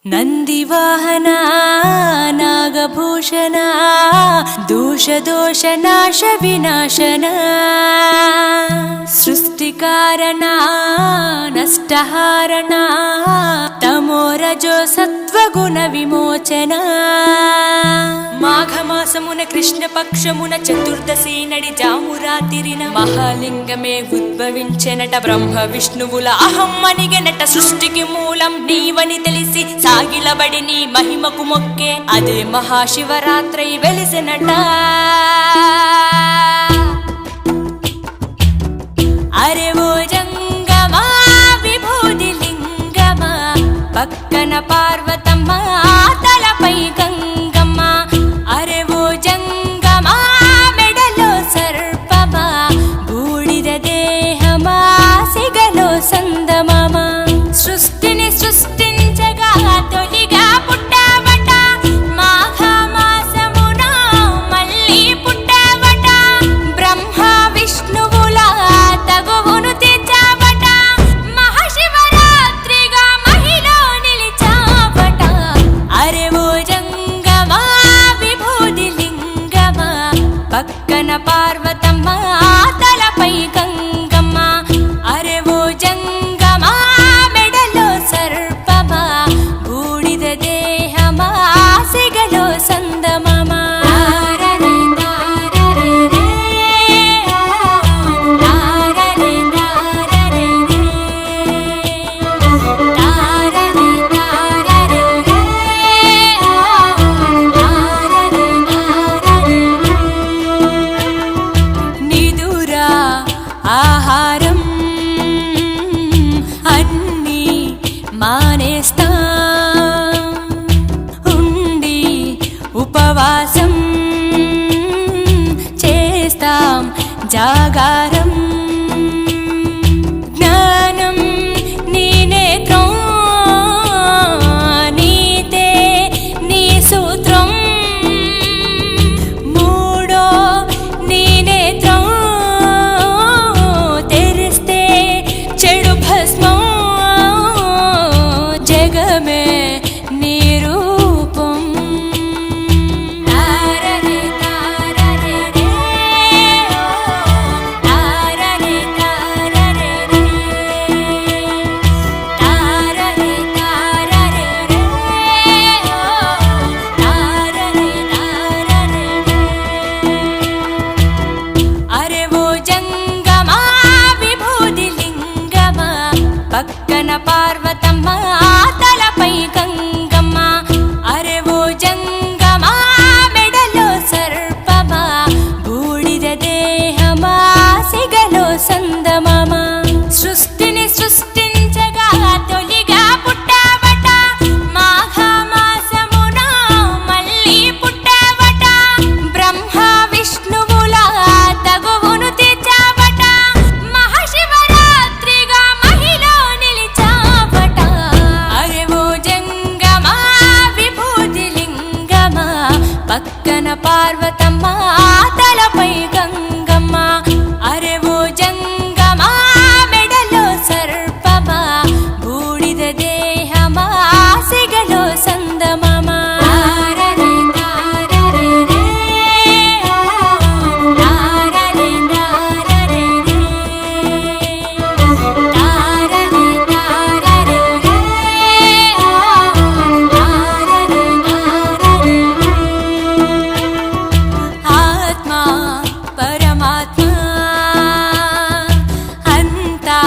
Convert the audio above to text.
ನಂದಿವಾಹನ ನಾಗಭೂಷಣ ದೋಷ ನಾಶ ವಿನಾಶನ ಸೃಷ್ಟಿಕಾರಣ ನಷ್ಟಹಾರಣ ತಮೋರಜೋ సత్వగుణ విమోచన మాఘమాసమున కృష్ణపక్షమున చతుర్దశి నడి జామురాతిరిన మహాలింగమే ఉద్భవించెనట. బ్రహ్మ విష్ణువుల అహం అనిగెనట. సృష్టికి మూలం నీవని తెలిసి సాగిలబడి నీ మహిమకు మొక్కే అదే మహాశివరాత్రి వెలిసెనట. అరే ఓ జంగమా విభూది లింగమా పక్కన పార్వతమ్మ తలపై గంగమ్మ. అరే ఓ జంగమా మెడలో సర్పమా బూడిద దేహమా సిగలో సందమమ. సృష్టిని సృష్టించగా తొలిగా పుట్టావట. మాఘమాసమున మళ్ళీ పుట్టావట. బ్రహ్మ విష్ణువుల తగువును తెచ్చావట. మహాశివరాత్రిగా మహిలో నిలిచావట. అరే ఓ జంగమా విభూది లింగమా పక్కన పార్వతమ్మ తలపై గంగమ్మ. అరే ఓ జంగమా మెడలో సర్పమా బూడిద దేహమా సిగలో సందమమ. నిదురా ఆహారం అన్నీ మానేస్తా ఉండి ఉపవాసం చేస్తాం జాగారం. జ్ఞానం నీ నేత్రం నీతే నీ సూత్రం. మూడో నీ నేత్రం తెరిస్తే చెడు భస్మం. జగమే నీ రూపం. తారరే తారరే రే ఓ తారరే తారరే రే. తారరే తారరే రే ఓ తారరే తారరే రే. అరే ఓ జంగమా విభూది లింగమా పక్కన పార్వతమ్మ తలపై గంగమ్మ. అరే ఓ జంగమా మెడలో సర్పమా బూడిద దేహమా సిగలో సందమమ. సృష్టిని సృష్టించగా తొలిగా పుట్టావట. మాఘమాసమున మళ్ళీ పుట్టావట. బ్రహ్మ విష్ణువుల తగువును తెచ్చావట. మహాశివరాత్రిగా మహిలో నిలిచావట. అరే ఓ జంగమా విభూతి లింగమా పక్కన పార్వతమ్మ తలపై గంగమ్మ. అరే ఓ జంగమా మెడలో సర్పమా బూడిద దేహమా సిగలో సందమమ. తారరే తారరే రే ఓ తారరే తారరే రే. తారరే తారరే రే ఓ తారరే తారరే రే. ఆత్మ పరమాత్మ అంతా